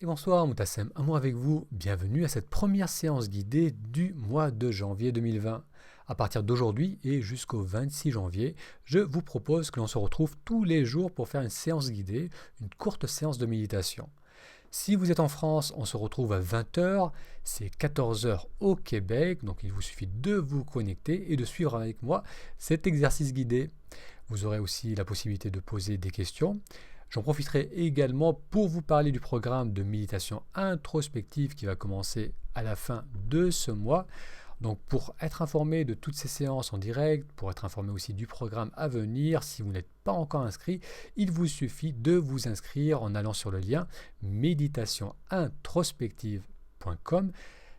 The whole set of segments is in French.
Et bonsoir, Moutassem, amour avec vous, bienvenue à cette première séance guidée du mois de janvier 2020. À partir d'aujourd'hui et jusqu'au 26 janvier, je vous propose que l'on se retrouve tous les jours pour faire une séance guidée, une courte séance de méditation. Si vous êtes en France, on se retrouve à 20 heures, c'est 14 heures au Québec, donc il vous suffit de vous connecter et de suivre avec moi cet exercice guidé. Vous aurez aussi la possibilité de poser des questions. J'en profiterai également pour vous parler du programme de méditation introspective qui va commencer à la fin de ce mois. Donc pour être informé de toutes ces séances en direct, pour être informé aussi du programme à venir, si vous n'êtes pas encore inscrit, il vous suffit de vous inscrire en allant sur le lien méditationintrospective.com.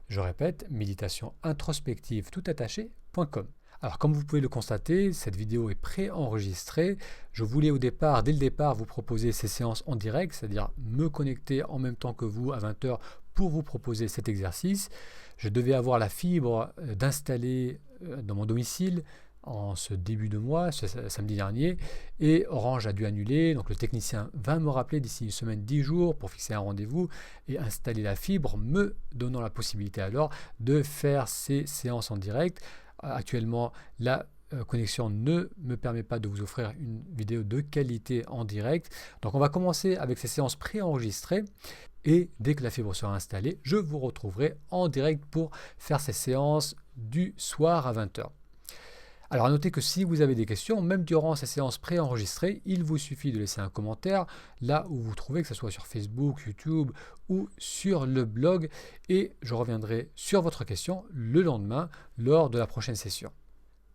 Je répète, méditationintrospective tout attaché.com. Alors comme vous pouvez le constater, cette vidéo est préenregistrée. Je voulais dès le départ, vous proposer ces séances en direct, c'est-à-dire me connecter en même temps que vous à 20 heures pour vous proposer cet exercice. Je devais avoir la fibre d'installer dans mon domicile en ce début de mois, ce samedi dernier, et Orange a dû annuler. Donc le technicien va me rappeler d'ici une semaine, 10 jours pour fixer un rendez-vous et installer la fibre, me donnant la possibilité alors de faire ces séances en direct. Actuellement, la connexion ne me permet pas de vous offrir une vidéo de qualité en direct. Donc on va commencer avec ces séances préenregistrées et dès que la fibre sera installée, je vous retrouverai en direct pour faire ces séances du soir à 20 heures. Alors à noter que si vous avez des questions, même durant ces séances préenregistrées, il vous suffit de laisser un commentaire là où vous trouvez, que ce soit sur Facebook, YouTube ou sur le blog, et je reviendrai sur votre question le lendemain lors de la prochaine session.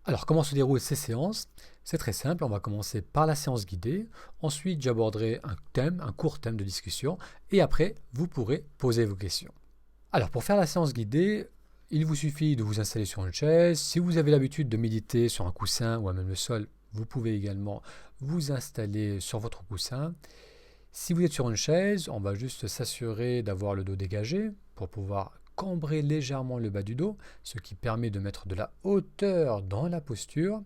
Alors comment se déroulent ces séances? C'est très simple, on va commencer par la séance guidée, ensuite j'aborderai un court thème de discussion, et après vous pourrez poser vos questions. Alors pour faire la séance guidée, il vous suffit de vous installer sur une chaise. Si vous avez l'habitude de méditer sur un coussin ou à même le sol, vous pouvez également vous installer sur votre coussin. Si vous êtes sur une chaise, on va juste s'assurer d'avoir le dos dégagé pour pouvoir cambrer légèrement le bas du dos, ce qui permet de mettre de la hauteur dans la posture.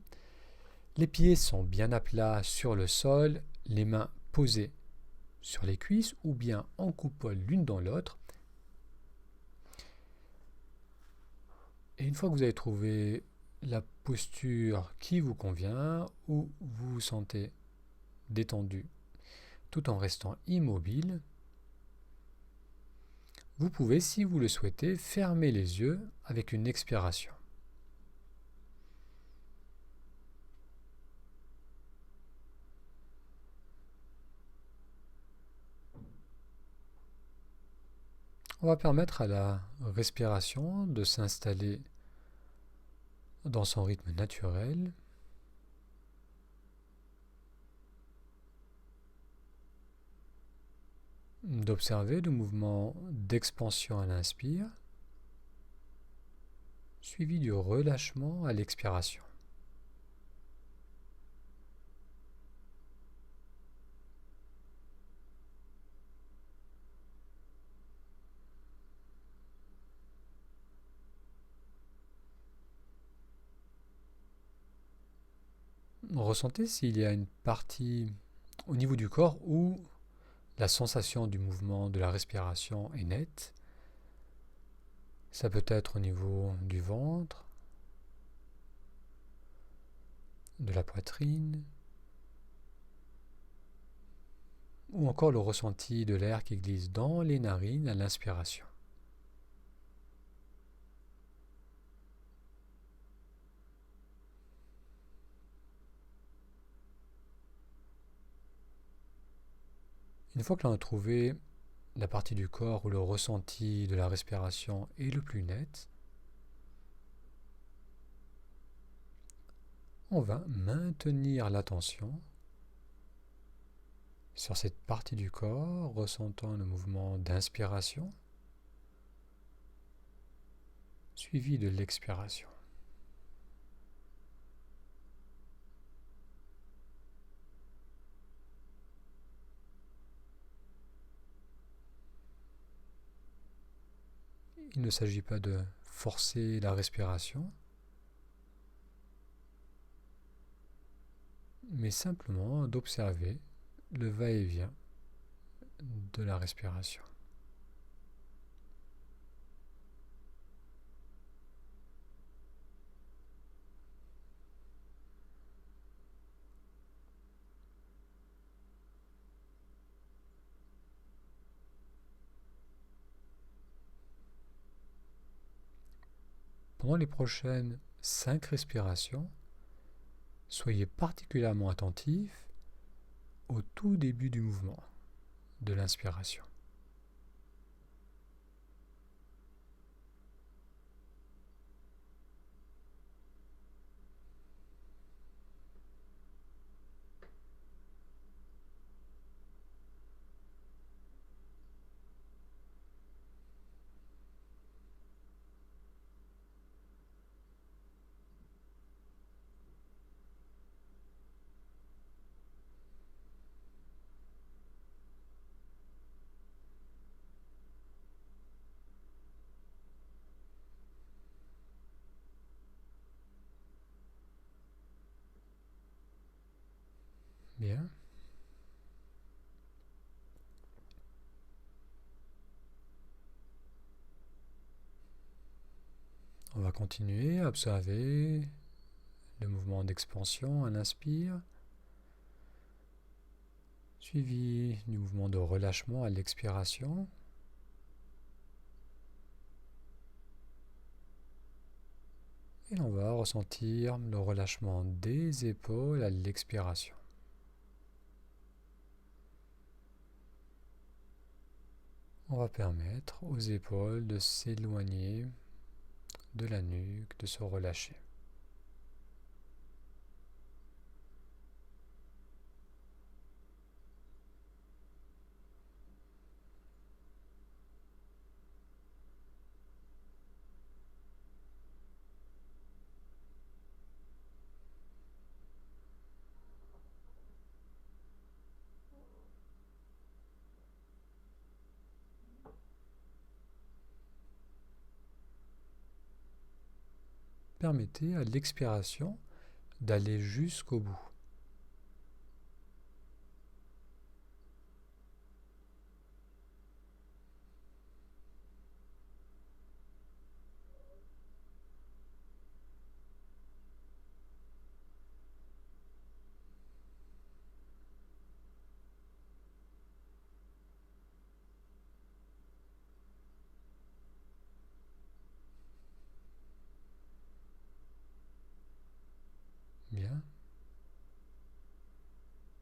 Les pieds sont bien à plat sur le sol, les mains posées sur les cuisses ou bien en coupole l'une dans l'autre. Et une fois que vous avez trouvé la posture qui vous convient, où vous vous sentez détendu tout en restant immobile, vous pouvez, si vous le souhaitez, fermer les yeux avec une expiration. On va permettre à la respiration de s'installer dans son rythme naturel. D'observer le mouvement d'expansion à l'inspire, suivi du relâchement à l'expiration. Ressentez s'il y a une partie au niveau du corps où la sensation du mouvement de la respiration est nette. Ça peut être au niveau du ventre, de la poitrine, ou encore le ressenti de l'air qui glisse dans les narines à l'inspiration. Une fois que l'on a trouvé la partie du corps où le ressenti de la respiration est le plus net, on va maintenir l'attention sur cette partie du corps, ressentant le mouvement d'inspiration, suivi de l'expiration. Il ne s'agit pas de forcer la respiration, mais simplement d'observer le va-et-vient de la respiration. pendant les prochaines 5 respirations, soyez particulièrement attentif au tout début du mouvement de l'inspiration. Bien. On va continuer à observer le mouvement d'expansion à l'inspire, suivi du mouvement de relâchement à l'expiration. Et on va ressentir le relâchement des épaules à l'expiration. On va permettre aux épaules de s'éloigner de la nuque, de se relâcher. Permettez à l'expiration d'aller jusqu'au bout. Bien.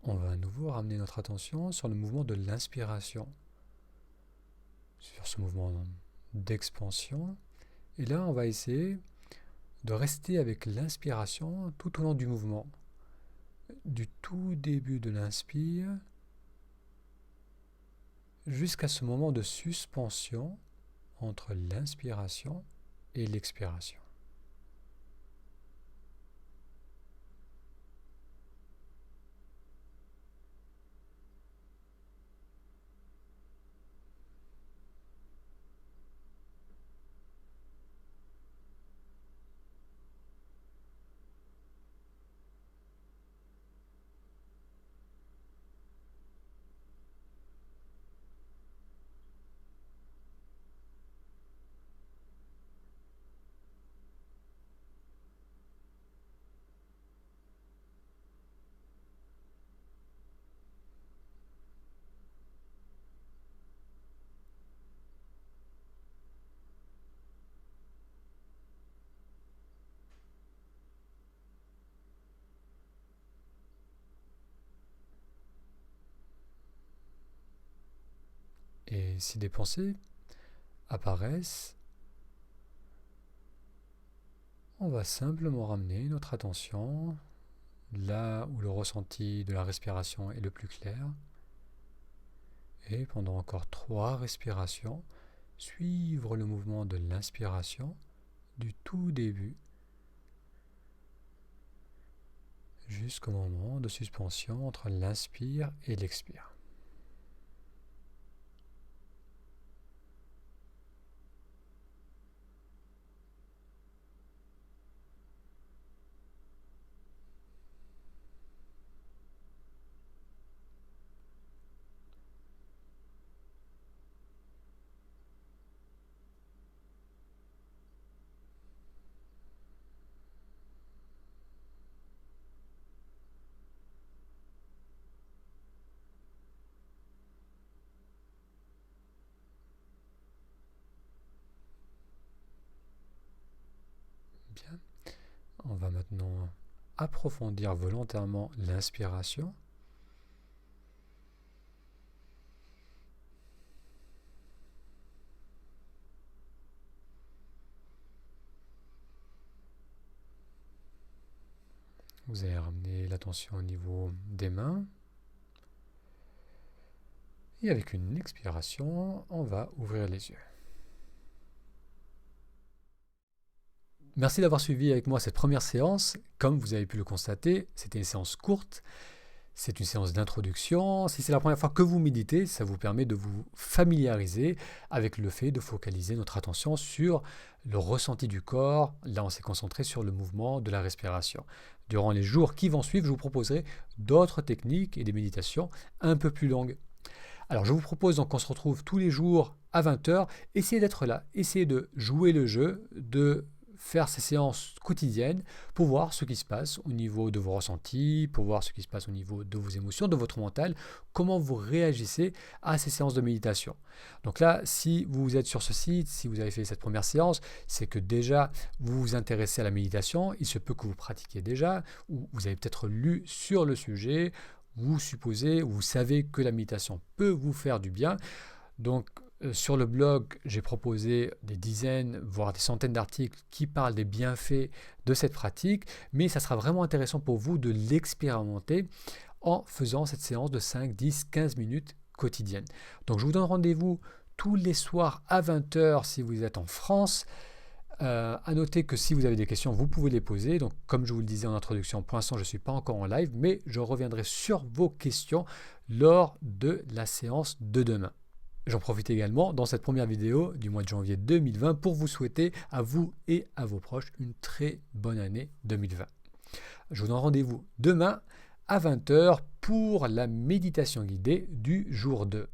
On va à nouveau ramener notre attention sur le mouvement de l'inspiration, sur ce mouvement d'expansion. Et là, on va essayer de rester avec l'inspiration tout au long du mouvement. Du tout début de l'inspire jusqu'à ce moment de suspension entre l'inspiration et l'expiration. Et si des pensées apparaissent, on va simplement ramener notre attention là où le ressenti de la respiration est le plus clair. Et pendant encore 3 respirations, suivre le mouvement de l'inspiration du tout début jusqu'au moment de suspension entre l'inspire et l'expire. Bien. On va maintenant approfondir volontairement l'inspiration. Vous allez ramener l'attention au niveau des mains. Et avec une expiration, on va ouvrir les yeux. Merci d'avoir suivi avec moi cette première séance. Comme vous avez pu le constater, c'était une séance courte. C'est une séance d'introduction. Si c'est la première fois que vous méditez, ça vous permet de vous familiariser avec le fait de focaliser notre attention sur le ressenti du corps. Là, on s'est concentré sur le mouvement de la respiration. Durant les jours qui vont suivre, je vous proposerai d'autres techniques et des méditations un peu plus longues. Alors, je vous propose donc qu'on se retrouve tous les jours à 20 h. Essayez d'être là, essayez de jouer le jeu, de faire ces séances quotidiennes pour voir ce qui se passe au niveau de vos ressentis, pour voir ce qui se passe au niveau de vos émotions, de votre mental, comment vous réagissez à ces séances de méditation. Donc là, si vous êtes sur ce site, si vous avez fait cette première séance, c'est que déjà vous vous intéressez à la méditation, il se peut que vous pratiquiez déjà, ou vous avez peut-être lu sur le sujet, vous supposez, vous savez que la méditation peut vous faire du bien. Donc, sur le blog, j'ai proposé des dizaines, voire des centaines d'articles qui parlent des bienfaits de cette pratique, mais ça sera vraiment intéressant pour vous de l'expérimenter en faisant cette séance de 5, 10, 15 minutes quotidiennes. Donc, je vous donne rendez-vous tous les soirs à 20 h si vous êtes en France. À noter que si vous avez des questions, vous pouvez les poser. Donc, comme je vous le disais en introduction, pour l'instant, je ne suis pas encore en live, mais je reviendrai sur vos questions lors de la séance de demain. J'en profite également dans cette première vidéo du mois de janvier 2020 pour vous souhaiter à vous et à vos proches une très bonne année 2020. Je vous donne rendez-vous demain à 20 h pour la méditation guidée du jour 2.